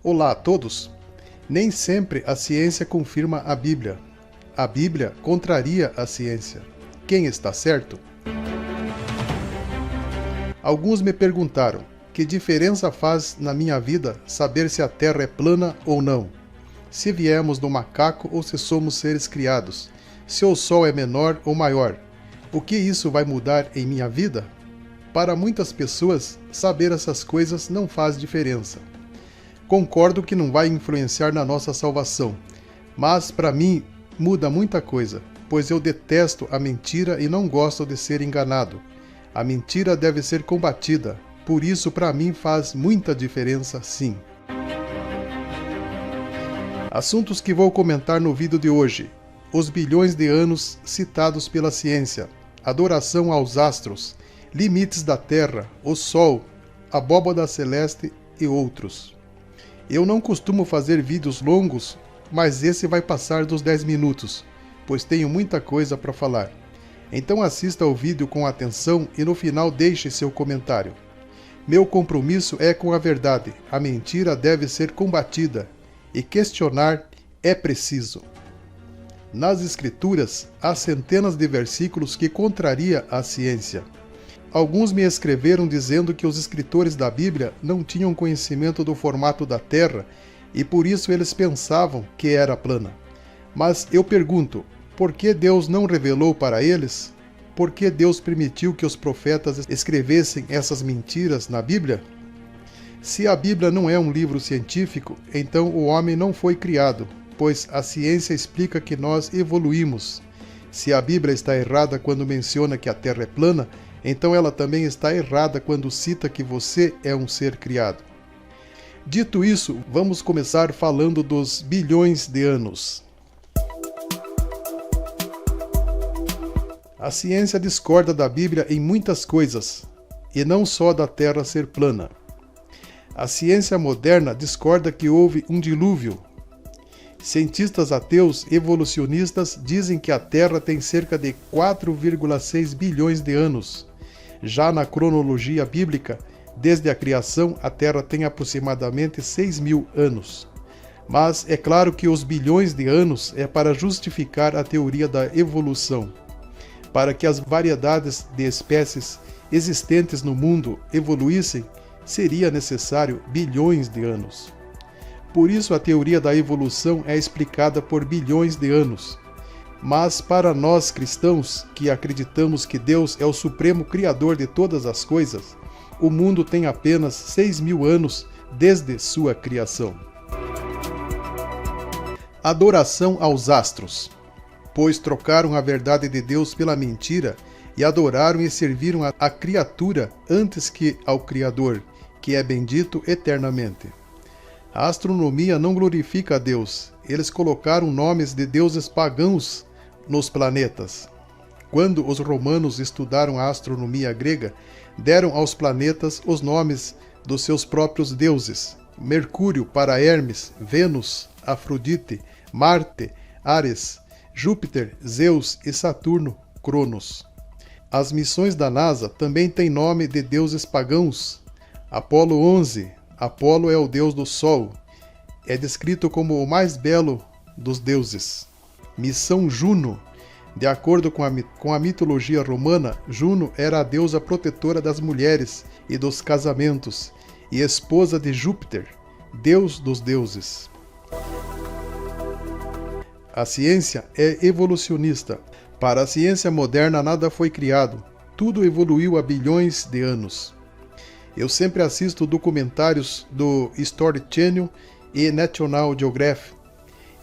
Olá a todos! Nem sempre a ciência confirma a Bíblia. A Bíblia contraria a ciência. Quem está certo? Alguns me perguntaram, que diferença faz na minha vida saber se a Terra é plana ou não? Se viemos do macaco ou se somos seres criados? Se o Sol é menor ou maior? O que isso vai mudar em minha vida? Para muitas pessoas, saber essas coisas não faz diferença. Concordo que não vai influenciar na nossa salvação, mas para mim muda muita coisa, pois eu detesto a mentira e não gosto de ser enganado. A mentira deve ser combatida, por isso para mim faz muita diferença sim. Assuntos que vou comentar no vídeo de hoje: os bilhões de anos citados pela ciência, adoração aos astros, limites da Terra, o Sol, abóbada celeste e outros. Eu não costumo fazer vídeos longos, mas esse vai passar dos 10 minutos, pois tenho muita coisa para falar. Então assista ao vídeo com atenção e no final deixe seu comentário. Meu compromisso é com a verdade, a mentira deve ser combatida, e questionar é preciso. Nas Escrituras, há centenas de versículos que contraria a ciência. Alguns me escreveram dizendo que os escritores da Bíblia não tinham conhecimento do formato da Terra e por isso eles pensavam que era plana. Mas eu pergunto, por que Deus não revelou para eles? Por que Deus permitiu que os profetas escrevessem essas mentiras na Bíblia? Se a Bíblia não é um livro científico, então o homem não foi criado, pois a ciência explica que nós evoluímos. Se a Bíblia está errada quando menciona que a Terra é plana, então ela também está errada quando cita que você é um ser criado. Dito isso, vamos começar falando dos bilhões de anos. A ciência discorda da Bíblia em muitas coisas, e não só da Terra ser plana. A ciência moderna discorda que houve um dilúvio. Cientistas ateus evolucionistas dizem que a Terra tem cerca de 4,6 bilhões de anos. Já na cronologia bíblica, desde a criação, a Terra tem aproximadamente 6.000 anos. Mas é claro que os bilhões de anos é para justificar a teoria da evolução. Para que as variedades de espécies existentes no mundo evoluíssem, seria necessário bilhões de anos. Por isso a teoria da evolução é explicada por bilhões de anos. Mas para nós cristãos, que acreditamos que Deus é o supremo criador de todas as coisas, o mundo tem apenas 6.000 anos desde sua criação. Adoração aos astros. Pois trocaram a verdade de Deus pela mentira e adoraram e serviram a criatura antes que ao Criador, que é bendito eternamente. A astronomia não glorifica a Deus. Eles colocaram nomes de deuses pagãos nos planetas. Quando os romanos estudaram a astronomia grega, deram aos planetas os nomes dos seus próprios deuses: Mercúrio para Hermes, Vênus, Afrodite, Marte, Ares, Júpiter, Zeus e Saturno, Cronos. As missões da NASA também têm nome de deuses pagãos. Apolo 11, Apolo é o deus do Sol. É descrito como o mais belo dos deuses. Missão Juno. De acordo com a mitologia romana, Juno era a deusa protetora das mulheres e dos casamentos, e esposa de Júpiter, deus dos deuses. A ciência é evolucionista. Para a ciência moderna nada foi criado, tudo evoluiu há bilhões de anos. Eu sempre assisto documentários do History Channel e National Geographic.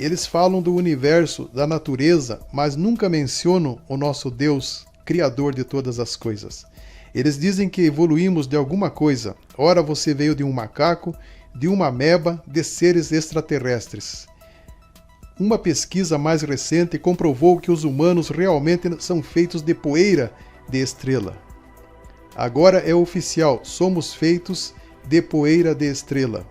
Eles falam do universo, da natureza, mas nunca mencionam o nosso Deus, Criador de todas as coisas. Eles dizem que evoluímos de alguma coisa. Ora você veio de um macaco, de uma ameba, de seres extraterrestres. Uma pesquisa mais recente comprovou que os humanos realmente são feitos de poeira de estrela. Agora é oficial, somos feitos de poeira de estrela.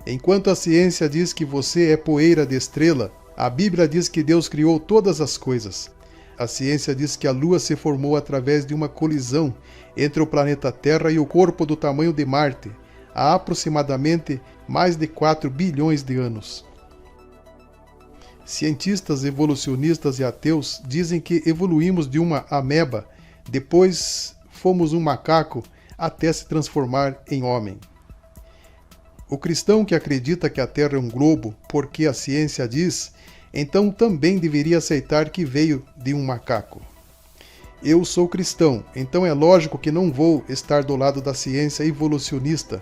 Enquanto a ciência diz que você é poeira de estrela, a Bíblia diz que Deus criou todas as coisas. A ciência diz que a Lua se formou através de uma colisão entre o planeta Terra e o corpo do tamanho de Marte. há aproximadamente mais de 4 bilhões de anos. Cientistas evolucionistas e ateus dizem que evoluímos de uma ameba, depois fomos um macaco, até se transformar em homem. O cristão que acredita que a Terra é um globo porque a ciência diz, então também deveria aceitar que veio de um macaco. Eu sou cristão, então é lógico que não vou estar do lado da ciência evolucionista.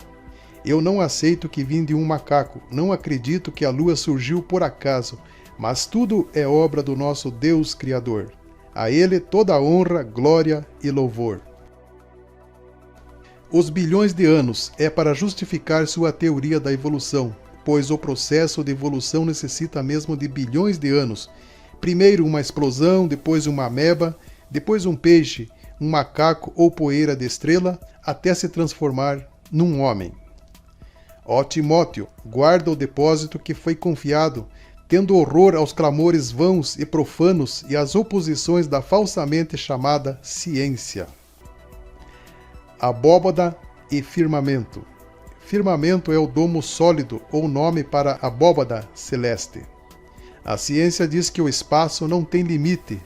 Eu não aceito que vim de um macaco, não acredito que a Lua surgiu por acaso, mas tudo é obra do nosso Deus Criador. A Ele toda a honra, glória e louvor. Os bilhões de anos é para justificar sua teoria da evolução, pois o processo de evolução necessita mesmo de bilhões de anos. Primeiro uma explosão, depois uma ameba, depois um peixe, um macaco ou poeira de estrela, até se transformar num homem. Ó Timóteo, guarda o depósito que foi confiado, tendo horror aos clamores vãos e profanos e às oposições da falsamente chamada ciência. Abóbada e firmamento. Firmamento é o domo sólido ou nome para abóbada celeste. A ciência diz que o espaço não tem limite.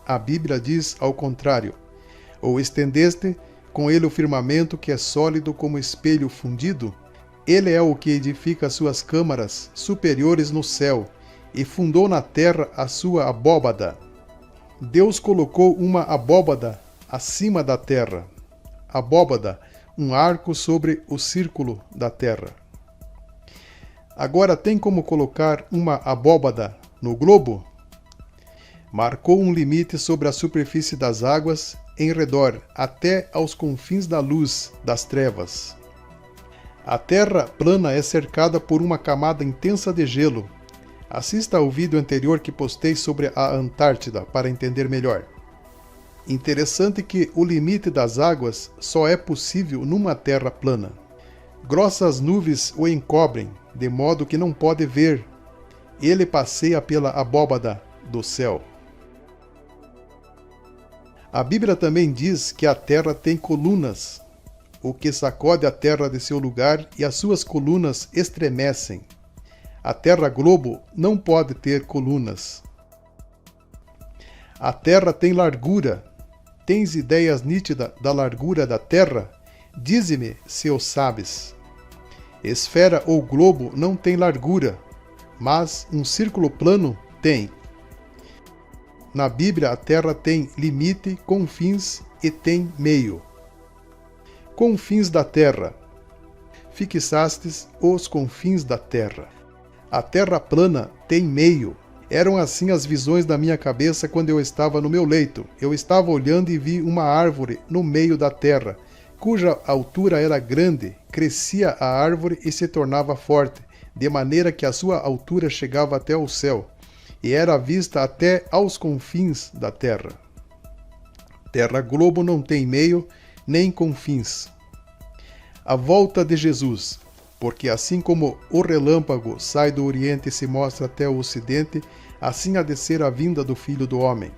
A Bíblia diz ao contrário. Ou estendeste com ele o firmamento que é sólido como espelho fundido? Ele é o que edifica suas câmaras superiores no céu e fundou na terra a sua abóbada. Deus colocou uma abóbada acima da terra. Abóbada, um arco sobre o círculo da terra. Agora tem como colocar uma abóbada no globo? Marcou um limite sobre a superfície das águas em redor, até aos confins da luz das trevas. A terra plana é cercada por uma camada intensa de gelo. Assista ao vídeo anterior que postei sobre a Antártida para entender melhor. Interessante que o limite das águas só é possível numa terra plana. Grossas nuvens o encobrem, de modo que não pode ver. Ele passeia pela abóbada do céu. A Bíblia também diz que a terra tem colunas, o que sacode a terra de seu lugar e as suas colunas estremecem. A terra globo não pode ter colunas. A terra tem largura. Tens ideias nítidas da largura da terra? Dize-me se o sabes. Esfera ou globo não tem largura, mas um círculo plano tem. Na Bíblia a terra tem limite, confins e tem meio. Confins da terra. Fixastes os confins da terra. A terra plana tem meio. Eram assim as visões da minha cabeça quando eu estava no meu leito. Eu estava olhando e vi uma árvore no meio da terra, cuja altura era grande, crescia a árvore e se tornava forte, de maneira que a sua altura chegava até o céu, e era vista até aos confins da terra. Terra globo não tem meio, nem confins. A volta de Jesus. Porque assim como o relâmpago sai do Oriente e se mostra até o Ocidente, assim há de ser a vinda do Filho do Homem.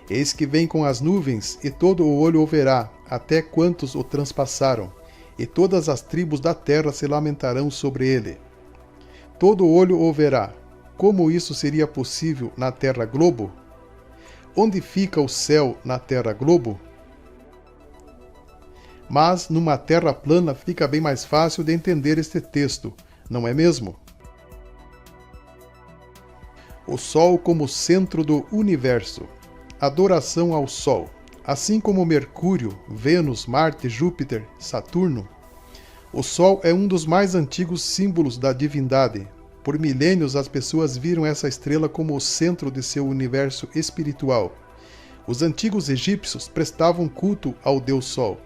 Eis que vem com as nuvens, e todo o olho o verá, até quantos o transpassaram, e todas as tribos da terra se lamentarão sobre ele. Todo o olho o verá. Como isso seria possível na terra globo? Onde fica o céu na terra globo? Mas numa terra plana fica bem mais fácil de entender este texto, não é mesmo? O Sol como centro do universo. Adoração ao Sol. Assim como Mercúrio, Vênus, Marte, Júpiter, Saturno, o Sol é um dos mais antigos símbolos da divindade. Por milênios as pessoas viram essa estrela como o centro de seu universo espiritual. Os antigos egípcios prestavam culto ao Deus Sol.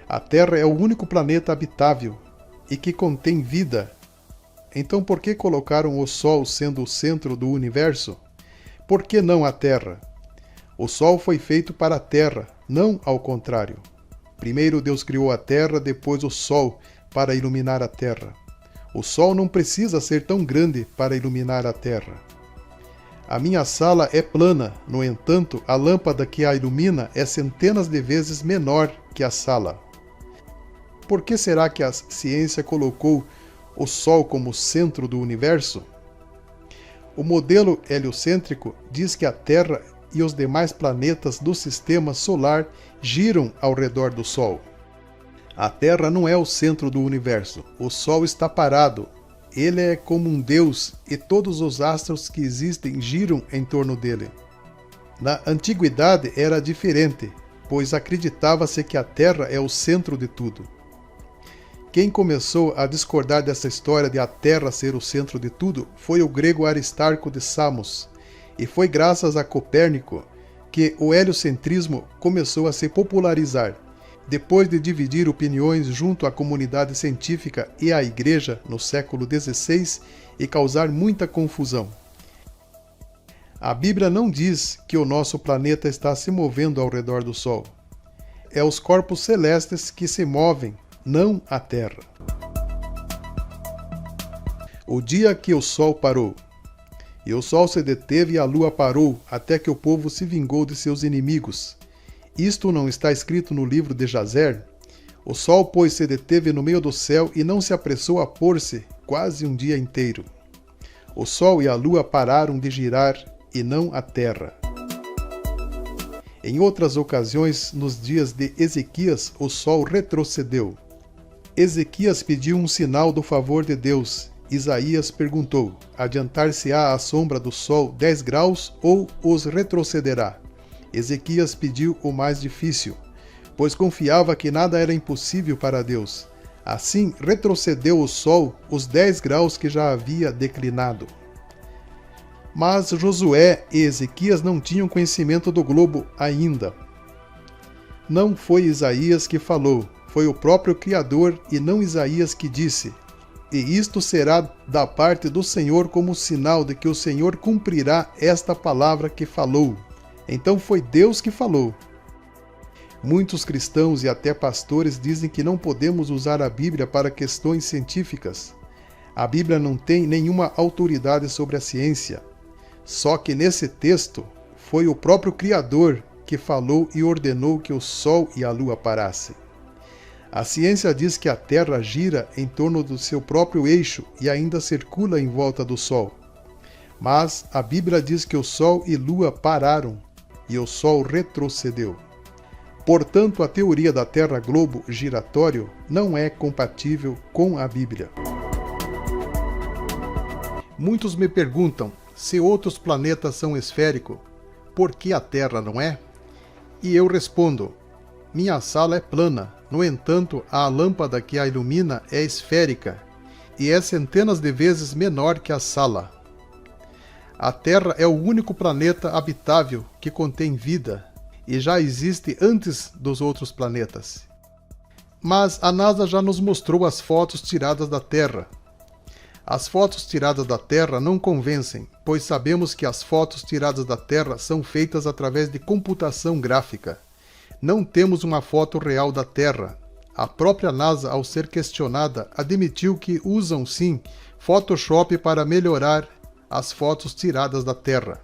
A Terra é o único planeta habitável e que contém vida. Então por que colocaram o Sol sendo o centro do universo? Por que não a Terra? O Sol foi feito para a Terra, não ao contrário. Primeiro Deus criou a Terra, depois o Sol para iluminar a Terra. O Sol não precisa ser tão grande para iluminar a Terra. A minha sala é plana, no entanto, a lâmpada que a ilumina é centenas de vezes menor que a sala. por que será que a ciência colocou o Sol como centro do universo? O modelo heliocêntrico diz que a Terra e os demais planetas do sistema solar giram ao redor do Sol. A Terra não é o centro do universo. O Sol está parado. Ele é como um deus e todos os astros que existem giram em torno dele. Na antiguidade era diferente, pois acreditava-se que a Terra é o centro de tudo. Quem começou a discordar dessa história de a Terra ser o centro de tudo foi o grego Aristarco de Samos, e foi graças a Copérnico que o heliocentrismo começou a se popularizar, depois de dividir opiniões junto à comunidade científica e à Igreja no século XVI e causar muita confusão. A Bíblia não diz que o nosso planeta está se movendo ao redor do Sol. É os corpos celestes que se movem, não a Terra. O dia que o Sol parou. E o Sol se deteve e a Lua parou, até que o povo se vingou de seus inimigos. Isto não está escrito no livro de Jazer? O Sol, pois, se deteve no meio do céu e não se apressou a pôr-se quase um dia inteiro. O Sol e a Lua pararam de girar e não a Terra. Em outras ocasiões, nos dias de Ezequias, o Sol retrocedeu. Ezequias pediu um sinal do favor de Deus. Isaías perguntou: adiantar-se-á a sombra do Sol 10 graus ou os retrocederá? Ezequias pediu o mais difícil, pois confiava que nada era impossível para Deus. Assim, retrocedeu o Sol os 10 graus que já havia declinado. Mas Josué e Ezequias não tinham conhecimento do globo ainda. Não foi Isaías que falou, foi o próprio Criador e não Isaías que disse: e isto será da parte do Senhor como sinal de que o Senhor cumprirá esta palavra que falou. Então foi Deus que falou. Muitos cristãos e até pastores dizem que não podemos usar a Bíblia para questões científicas. A Bíblia não tem nenhuma autoridade sobre a ciência. Só que nesse texto foi o próprio Criador que falou e ordenou que o Sol e a Lua parassem. A ciência diz que a Terra gira em torno do seu próprio eixo e ainda circula em volta do Sol. Mas a Bíblia diz que o Sol e Lua pararam e o Sol retrocedeu. Portanto, a teoria da Terra-globo giratório não é compatível com a Bíblia. Muitos me perguntam: se outros planetas são esféricos, por que a Terra não é? E eu respondo: minha sala é plana, no entanto, a lâmpada que a ilumina é esférica e é centenas de vezes menor que a sala. A Terra é o único planeta habitável que contém vida e já existe antes dos outros planetas. Mas a NASA já nos mostrou as fotos tiradas da Terra. As fotos tiradas da Terra não convencem, pois sabemos que as fotos tiradas da Terra são feitas através de computação gráfica. Não temos uma foto real da Terra. A própria NASA, ao ser questionada, admitiu que usam sim Photoshop para melhorar as fotos tiradas da Terra.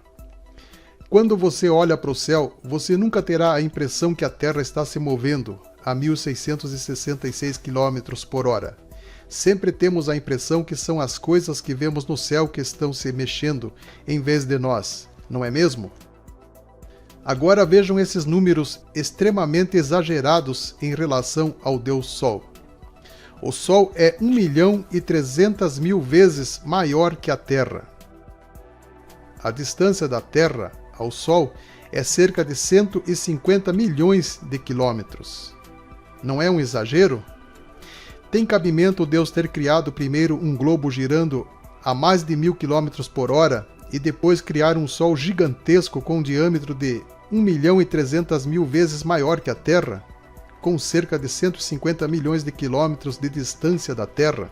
Quando você olha para o céu, você nunca terá a impressão que a Terra está se movendo a 1.666 km por hora. Sempre temos a impressão que são as coisas que vemos no céu que estão se mexendo, em vez de nós, não é mesmo? Agora vejam esses números extremamente exagerados em relação ao Deus Sol. O Sol é 1.300.000 vezes maior que a Terra. A distância da Terra ao Sol é cerca de 150 milhões de quilômetros. Não é um exagero? Tem cabimento Deus ter criado primeiro um globo girando a mais de 1.000 km por hora e depois criar um Sol gigantesco com um diâmetro de 1.300.000 vezes maior que a Terra, com cerca de 150 milhões de quilômetros de distância da Terra?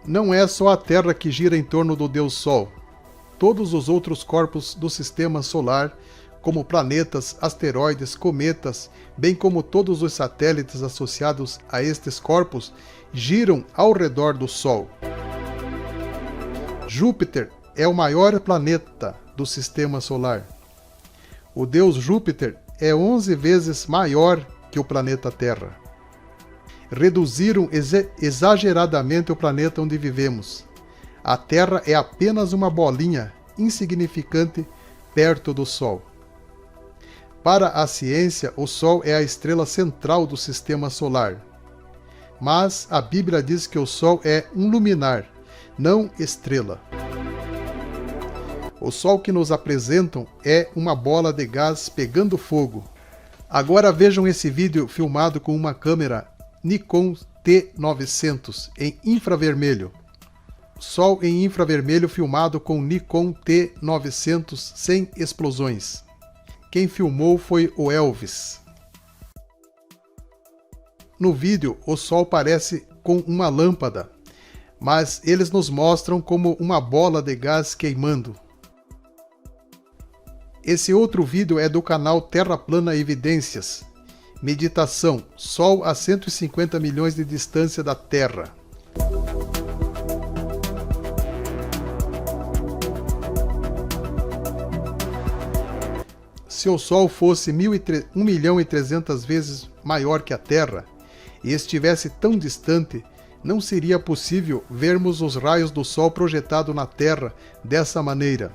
Não é só a Terra que gira em torno do Deus Sol. Todos os outros corpos do Sistema Solar, como planetas, asteroides, cometas, bem como todos os satélites associados a estes corpos, giram ao redor do Sol. Júpiter é o maior planeta do Sistema Solar. O deus Júpiter é 11 vezes maior que o planeta Terra. reduziram exageradamente o planeta onde vivemos. A Terra é apenas uma bolinha insignificante perto do Sol. Para a ciência, o Sol é a estrela central do sistema solar. Mas a Bíblia diz que o Sol é um luminar, não estrela. O Sol que nos apresentam é uma bola de gás pegando fogo. Agora vejam esse vídeo filmado com uma câmera Nikon T900 em infravermelho. Sol em infravermelho filmado com Nikon T900 sem explosões. Quem filmou foi o Elvis. No vídeo, o Sol parece com uma lâmpada, mas eles nos mostram como uma bola de gás queimando. Esse outro vídeo é do canal Terra Plana Evidências. Meditação: Sol a 150 milhões de distância da Terra. Se o Sol fosse 1.300.000 vezes maior que a Terra e estivesse tão distante, não seria possível vermos os raios do Sol projetados na Terra dessa maneira.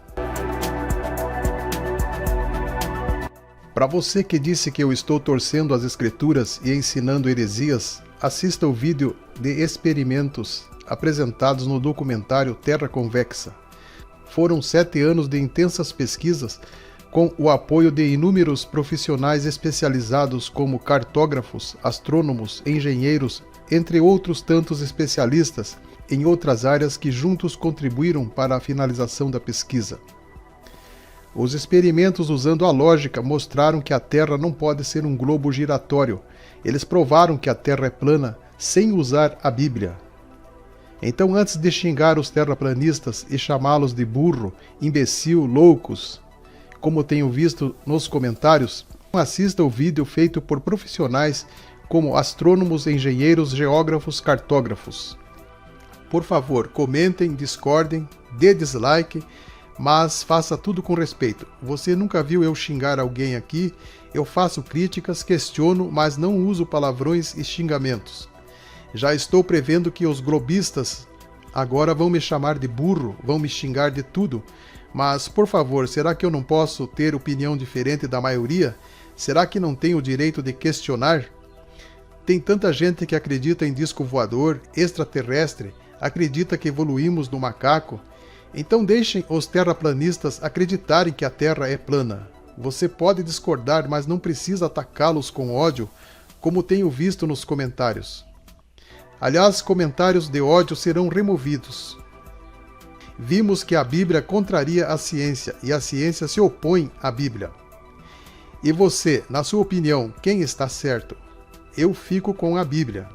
Para você que disse que eu estou torcendo as Escrituras e ensinando heresias, assista o vídeo de experimentos apresentados no documentário Terra Convexa. Foram 7 anos de intensas pesquisas com o apoio de inúmeros profissionais especializados como cartógrafos, astrônomos, engenheiros, entre outros tantos especialistas em outras áreas que juntos contribuíram para a finalização da pesquisa. Os experimentos usando a lógica mostraram que a Terra não pode ser um globo giratório. Eles provaram que a Terra é plana sem usar a Bíblia. Então, antes de xingar os terraplanistas e chamá-los de burro, imbecil, loucos, como tenho visto nos comentários, assista o vídeo feito por profissionais como astrônomos, engenheiros, geógrafos, cartógrafos. Por favor, comentem, discordem, dê dislike, mas faça tudo com respeito. Você nunca viu eu xingar alguém aqui? Eu faço críticas, questiono, mas não uso palavrões e xingamentos. Já estou prevendo que os globistas agora vão me chamar de burro, vão me xingar de tudo. Mas, por favor, será que eu não posso ter opinião diferente da maioria? Será que não tenho o direito de questionar? Tem tanta gente que acredita em disco voador, extraterrestre, acredita que evoluímos do macaco. Então deixem os terraplanistas acreditarem que a Terra é plana. Você pode discordar, mas não precisa atacá-los com ódio, como tenho visto nos comentários. Aliás, comentários de ódio serão removidos. Vimos que a Bíblia contraria a ciência e a ciência se opõe à Bíblia. E você, na sua opinião, quem está certo? Eu fico com a Bíblia.